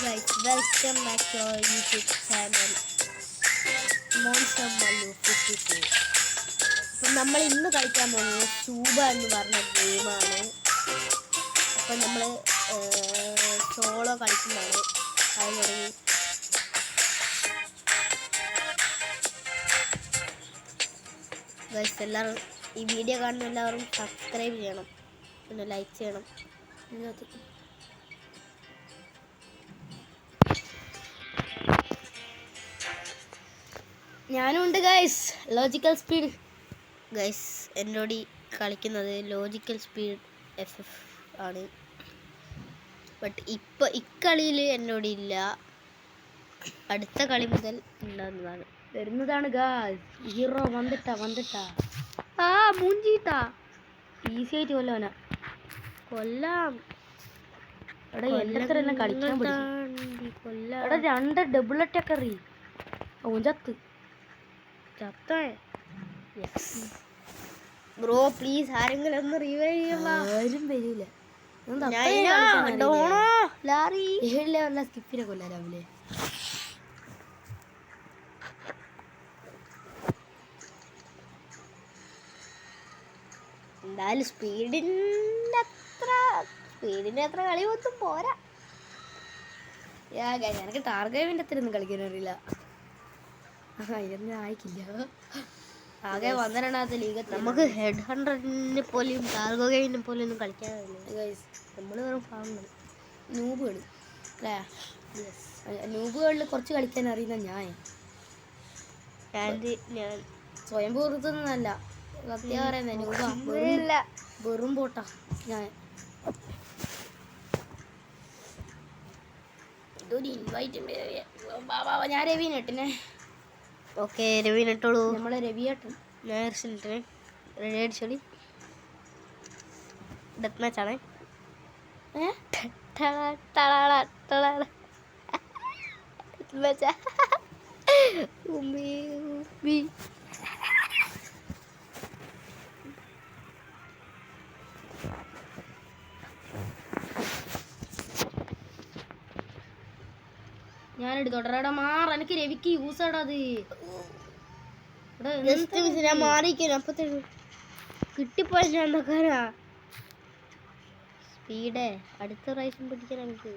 guys, welcome back to our YouTube channel Monster Mallu 54. അപ്പോൾ നമ്മൾ ഇന്ന് കളിക്കാൻ പോകുന്നത് ചൂബ എന്ന് പറഞ്ഞ ഗെയിമാണ്. അപ്പോൾ നമ്മൾ സോളോ കളിക്കുന്നതാണ്. അത് തുടങ്ങി. ഗൈസ്, എല്ലാവരും ഈ വീഡിയോ കാണുന്ന എല്ലാവരും സബ്സ്ക്രൈബ് ചെയ്യണം, പിന്നെ ലൈക്ക് ചെയ്യണം. ഞാനുണ്ട് ഗൈസ്. ലോജിക്കൽ സ്പീഡ് ഗൈസ്, എന്നോട് കളിക്കുന്നത് ലോജിക്കൽ സ്പീഡ് FF ആണ്. ബട്ട് ഇപ്പോൾ ഇക്കളിയിൽ എന്നോടില്ല. അടുത്ത കളി മുതൽ ഉണ്ടാകുന്നതാണ്, വരുന്നതാണ് ഗൈസ്. ഹീറോ വന്നിട്ടാ ആ മൂഞ്ചീട്ടാ ഈസി ആയിട്ട് കൊല്ലോന കൊല്ലാം. എടാ എൻ്റെ എല്ലാം കളിക്കാൻ കൊല്ലാം. എടാ 2 ഡബിൾ അറ്റാക്ക് എറി. ഓൻ ചത്ത് ബ്രോ. പ്ലീസ് ആരെങ്കിലും ഒന്ന് റിവൈവ് ചെയ്യണം. ആരും വരില്ല. സ്കിപ്പിനെ കൊല്ലാ രാവിലെ. എന്തായാലും സ്പീഡിൻ്റെ അത്ര കളി ഒന്നും പോരാ. എനിക്ക് ടാർഗേവിൻ്റെ അത്ര ഒന്നും കളിക്കാൻ അറിയില്ല. ഇതൊന്നും ആയിക്കില്ല. ആകെ 12ാമത്തെ ലീഗ്. നമുക്ക് ഹെഡ് ഹൺഡ്രഡിനെ പോലെയും ടാർഗോഗെയിനെ പോലെയും ഒന്നും കളിക്കാൻ കഴിയില്ല. നമ്മൾ വെറും ഫാമാണ്, നൂബുകൾ അല്ലേ? നൂബുകളിൽ കുറച്ച് കളിക്കാൻ അറിയുന്ന ഞാൻ സ്വയം പൂർത്തുന്നല്ല സത്യം പറയുന്നത്. നൂബ വെറും പോട്ടാ ഞാൻ. ഇതൊരു ഇൻവൈറ്റ് ഞാൻ രവീനേട്ടനെ. ഓക്കെ, രവീനട്ടോളൂ. നമ്മളെ രവിയേട്ടൻ നേരിട്ടിന് റെഡി അടിച്ചോളി. ഡെത്ത് മാച്ചാണേ. ഞാനെടുത്തോട്ടെടാ മാറ. എനിക്ക് രവിക്ക് യൂസ് ആടാ അത്. ഞാൻ മാറിയിരിക്കുന്നു. അപ്പത്തേക്ക് കിട്ടിപ്പോയ എന്താക്കാനാ സ്പീഡേ. അടുത്ത പ്രാവശ്യം പിടിക്കാൻ എനിക്ക്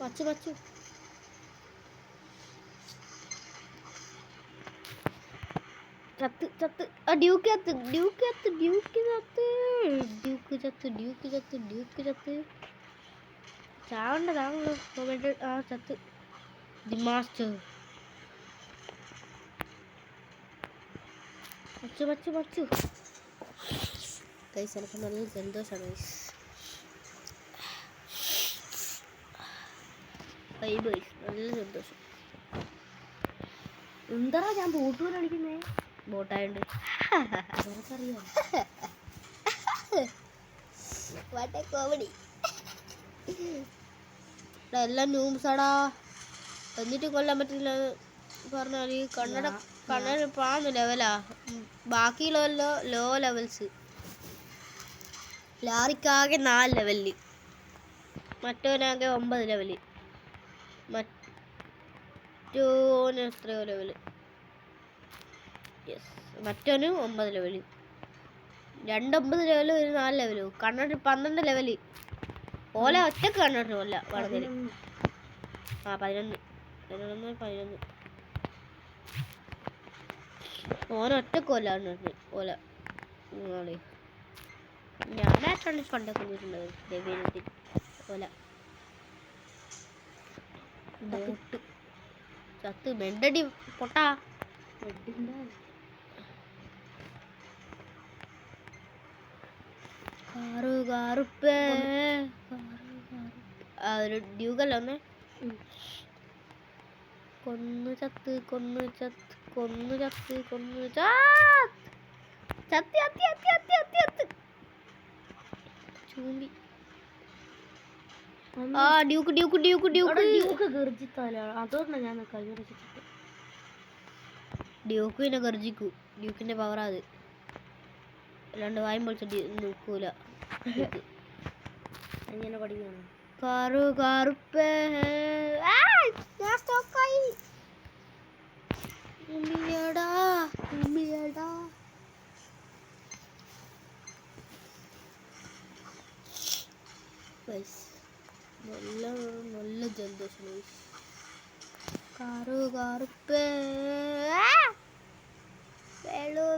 പച്ചു ചത്ത് ഡ്യൂക്ക് ചത്ത് ചാവണ്ടതാണല്ലോ. ആ ചത്ത് ദി മാസ്റ്റർ. മച്ചു ഗൈസ്, എനിക്ക് നല്ല സന്തോഷമാണ് ഗൈസ്. നല്ല സന്തോഷം. എന്താ ഞാൻ ബോട്ട് പോലെ കളിക്കുന്നേ? ബോട്ടായോണ്ട് അറിയാം. കോമഡി. എല്ലാം ന്യൂസാടാ. എന്നിട്ട് കൊല്ലാൻ പറ്റില്ല പറഞ്ഞാല് കണ്ണട പാന്ന് ലെവലാ. ബാക്കിയുള്ളവല്ലോ ലോ ലെവൽസ്. ലാറിക്കാകെ 4 ലെവലില്, മറ്റവനാകെ 9 ലെവല്, മറ്റോന് എത്രയോ ലെവല്. മറ്റോന് 9 ലെവല്, 2 9 ലെവല്, ഒരു 4 ലെവലോ. കണ്ണട 12 ലെവല്. ഓല ഒറ്റക്ക് കണ്ണട കൊല്ല വളർന്നേല്. 11 ഓനൊറ്റക്ക് കൊല്ലാണ് ഓല. ഞാനായിട്ടാണ് പണ്ടൊക്കെ പോയിട്ടുള്ളത് ഓല. ചത്ത് ബെഡടി പൊട്ടാ. കാറുപ്പേ ഒരു ഡ്യൂഗല്ല ഒന്ന് കൊന്നു ചത്ത് ചൂമ്പി. ഡ്യൂക്കിനെ ഗർജിക്കൂ. ഡ്യൂക്കിന്റെ പവറാ അത്. അല്ലാണ്ട് വായും പൊളിച്ച് നിൽക്കൂല. അങ്ങനെ പഠിക്കണം. കറുകറുപ്പേ ഞാൻ സ്റ്റോക്കായി. ഉമ്മിയടാ ഉമ്മിയടാ. നല്ല നല്ല ജലദോഷം. കറുകറുപ്പേ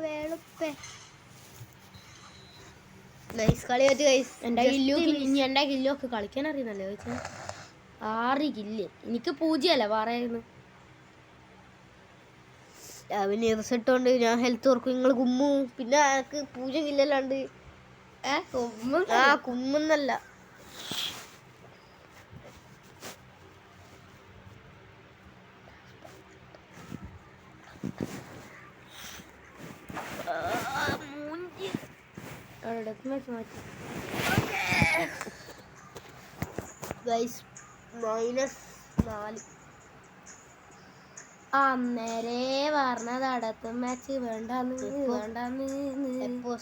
വെളുപ്പേ. കളി പറ്റി ഗൈസ്. എൻ്റെ കില്ലോ ഒക്കെ കളിക്കാൻ അറിയുന്നല്ലേ ചോദിച്ചാൽ 6 കില്ല്. എനിക്ക് 0 അല്ല പറയുന്നു. രാവിലെ റിസൾട്ട് കൊണ്ട് ഞാൻ ഹെൽത്ത് ഓർക്കും. നിങ്ങൾ കുമ്മു. പിന്നെ എനിക്ക് 0 കില്ലല്ലാണ്ട് കുമ്മെന്നല്ല. -4. അന്നേരേ പറഞ്ഞത് അടുത്ത മാച്ച് വേണ്ടാന്ന്.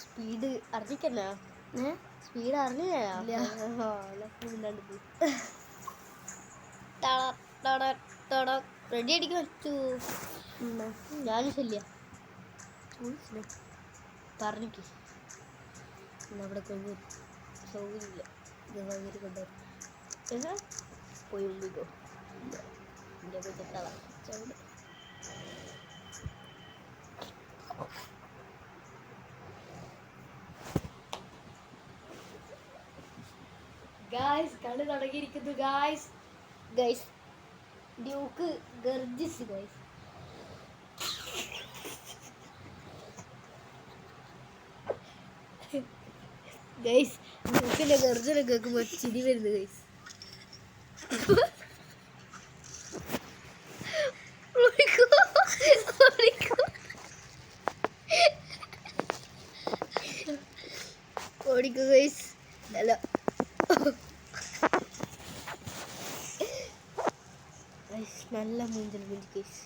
സ്പീഡ് അറിഞ്ഞിക്കല്ല. സ്പീഡ് അറിഞ്ഞില്ല. റെഡി അടിക്കാൻ പറ്റൂ. ഞാനും ശല്യ പറഞ്ഞിക്ക്. അവിടെ കൊണ്ടുവരും സൗകര്യമില്ല. സൗകര്യം കൊണ്ടുവരും. പോയി മുമ്പിക്കോ. എൻ്റെ പോയി ചെട്ടാളാ ചവിട്. കളി തുടങ്ങിയിരിക്കുന്നു. ഗൈസ് ഡ്യൂക്ക് ഗർജിസ്. ഗൈസ് ഡ്യൂക്കിന്റെ ഗർജന കേൾക്കുമ്പോൾ ചിരി വരുന്നു. ഗൈസ് ഓടിക്കോ ഗൈസ്. അല്ല നല്ല മൂഞ്ചൽ ഗൈസ്.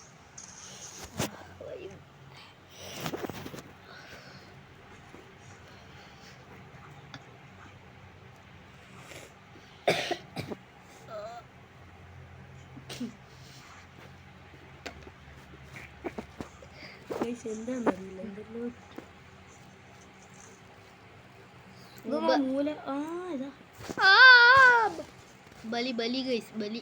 എന്താന്നറിയില്ല. എന്തെല്ലോ മൂല. ബലി ബലി ഗൈസ്. ബലി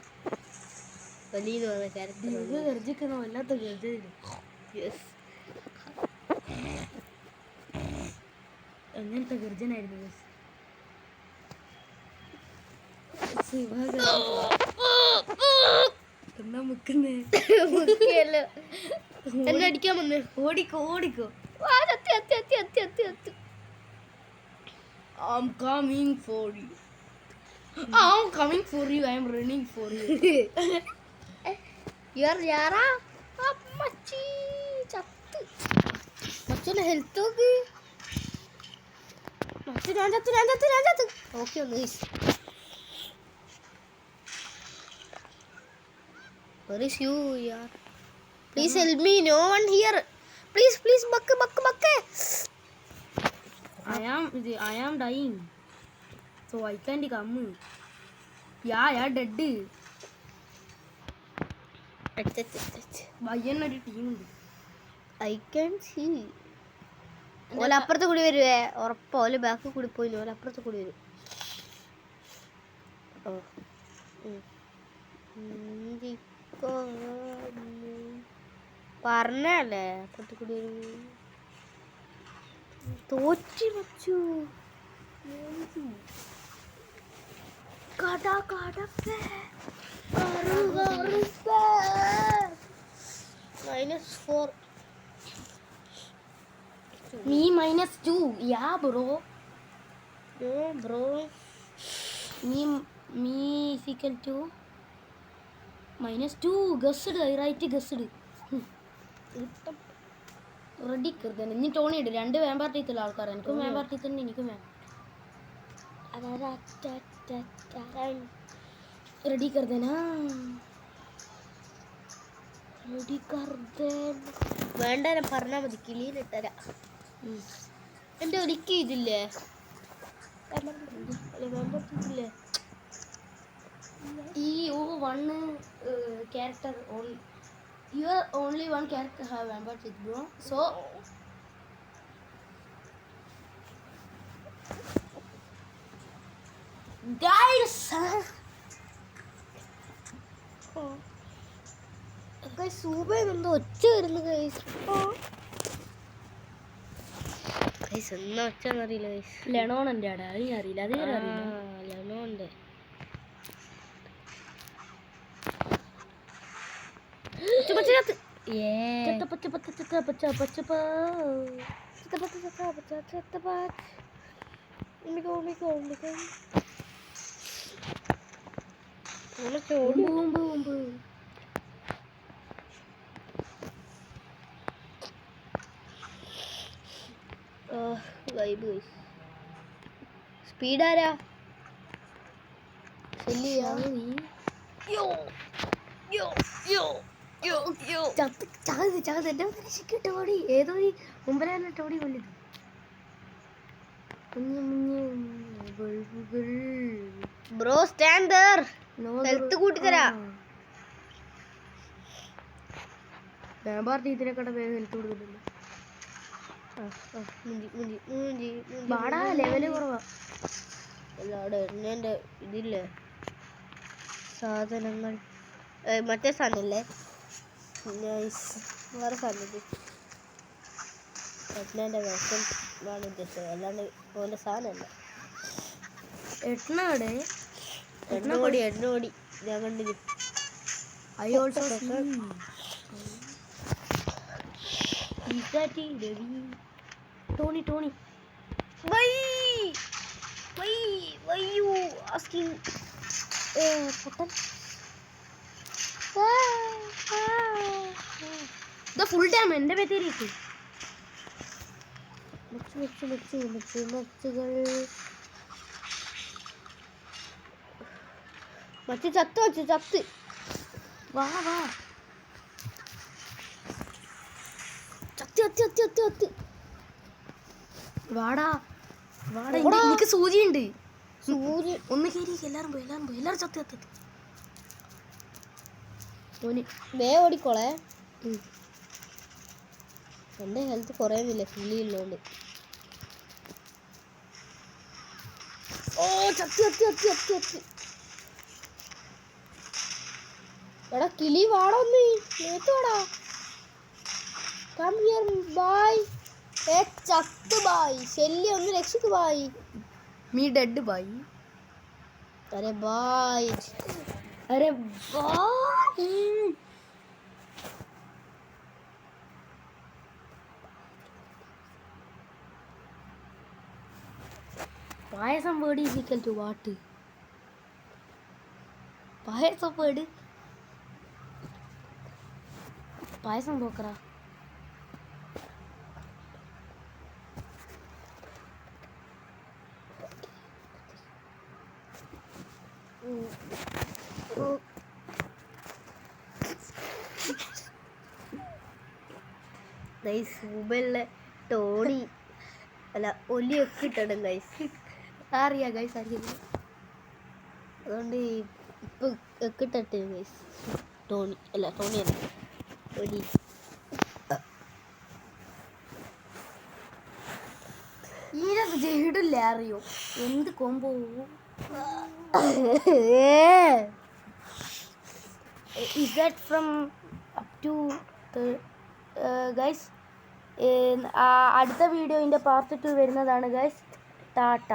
ബലി എന്ന് പറഞ്ഞ ക്യാരക്ടർ ഗർജിക്കുന്ന വല്ലാത്ത ഗർജന. അങ്ങനത്തെ ഗർജനായിരുന്നു ഗൈസ്. എന്നാ മുക്കുന്നേ എന്നെ അടിക്കാൻ വന്ന്. ഓടിക്കോ ഓടിക്കോ. I'm coming for you. I'm coming for you. I'm running for you. You're Yara. അമ്മച്ചി ചത്ത്. മച്ചന്റെ ഹെൽത്ത് നോക്ക്. ഞാൻ ചത്ത്. ഓക്കെ ഒന്ന് guys. Where is you, yaar? Please help me. No one here. Please, bakke. I am dying. So I can't come. Yeah, dead. വയ്യന്നൊരു ടീമുണ്ട്. I can see. ഓല അപ്പുറത്ത് കൂടി വരുവേ ഉറപ്പാ. ഓല ബാക്ക് കൂടി പോയില്ല. ഓല അപ്പുറത്ത് കൂടി വരും. പറഞ്ഞല്ലേ അപ്പുറത്ത് കൂടി വരും. തോറ്റി വച്ചു. -4. Me -2. Yeah, bro. No, bro. Me is equal to -2. Guessed. Right, guessed. Ready കരുതന്നെ. ഇനി ടോണി ഇട്. 2 വേമ്പാർ ടീത്തുള്ള ആൾക്കാർ. എനിക്കും വേമ്പാർ ടീത്തുണ്ട്. എനിക്കും വേണം. റെഡി കരുതനാ. വേണ്ട ഞാൻ പറഞ്ഞാൽ മതി. കിളിയിലിട്ടരാ. എൻ്റെ ഒരിക്കൽ ഇതില്ലേ വേമ്പാർ ടീത്തില്ലേ. You one character only. You are only one character have vampire teeth, bro. So guys, സൂപെന്തോ ഒച്ച വരുന്നു ഗൈസ്. ഗൈസ് എന്നാ ഒച്ചന്ന് അറിയില്ല ഗൈസ്. ലെണോണന്റെ ആടാ, അത് ഞാൻ അറിയില്ല. അത് അറിയില്ല. ലെണോന്റെ സ്പീഡാരാ ഏതോ മുമ്പേ ടോടി കൊല്ലിത്. Bro stand there. ഹെൽത്ത് കൂട്ടിത്തരാ. ഞാൻ പറഞ്ഞ ഇതിനെക്കട വേഗം ഹെൽത്ത് കൊടുക്കുന്നുണ്ട്. വാടാ, ലെവല് കുറവാ. എല്ലാടെ എണ്ണേൻ്റെ ഇതില്ലേ സാധനങ്ങൾ. മറ്റേ സാധനല്ലേ, വേറെ സാധനം. എണ്ണേൻ്റെ വിഷം ആണ് ഉദ്ദേശിച്ചത്, അല്ലാണ്ട് ഓൻ്റെ സാധനമല്ല. എണ്ണോടി ഞാൻ കണ്ടിന്. I also Tony why you asking Pottan. the full time എൻ്റെ പേരിട്ട് മച്ച് ചത്ത് വാ ചത്ത് വാടാ. എനിക്ക് സൂചിയുണ്ട്. ഒന്ന് കയറി എല്ലാരും പോയി എല്ലാരും ചത്ത് വേ ഓടിക്കോളെ. എൻ്റെ ഹെൽത്ത് കുറയുന്നില്ല കിളിയുള്ളതുകൊണ്ട്. ഓ ചത്തി. എടാ കിളി വാടാ, ഒന്ന് നേരത്തെ വാടാ. Come here bhai. ചത്ത് ബായ്. ശല്യം ഒന്ന് രക്ഷിക്ക് ബായ്. Me dead bhai. അരെ ബായ്. Payasam word is equal to what? Payasam word payasam പോക്കറ. ഗൈസ് ടോണി അല്ല ഒലിയൊക്കെ ഇട്ടിടും ഗൈസ്. അറിയാം ഗൈസ്, അറിയില്ല. അതുകൊണ്ട് ഇപ്പം ഒക്കെ ഇട്ടിട്ട് ഗൈസ്. ടോണി അല്ല ഒലി. ഈരൊക്കെ ജയിടില്ല, അറിയോ എന്ത് കൊമ്പോ. Is that from up to guys? അടുത്ത വീഡിയോൻ്റെ പാർട്ട് 2 വരുന്നതാണ് ഗൈസ്. ടാറ്റ.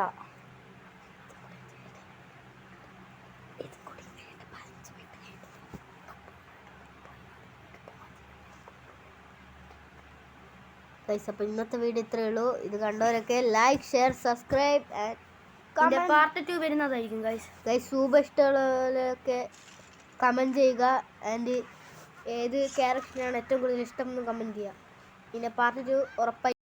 ഗൈസ് അപ്പോൾ ഇന്നത്തെ വീഡിയോ ഇത്രയേ ഉള്ളൂ. ഇത് കണ്ടവരൊക്കെ like, share, subscribe and part 2 വരുന്നതായിരിക്കും ഗൈസ്. സൂപ്പർ ഇഷ്ടമുള്ളവരൊക്കെ കമൻറ്റ് ചെയ്യുക. ആൻഡ് ഏത് ക്യാരക്ടറിനാണ് ഏറ്റവും കൂടുതൽ ഇഷ്ടം എന്ന് കമൻറ്റ് ചെയ്യുക. പിന്നെ പാർട്ട് 2 ഉറപ്പായി.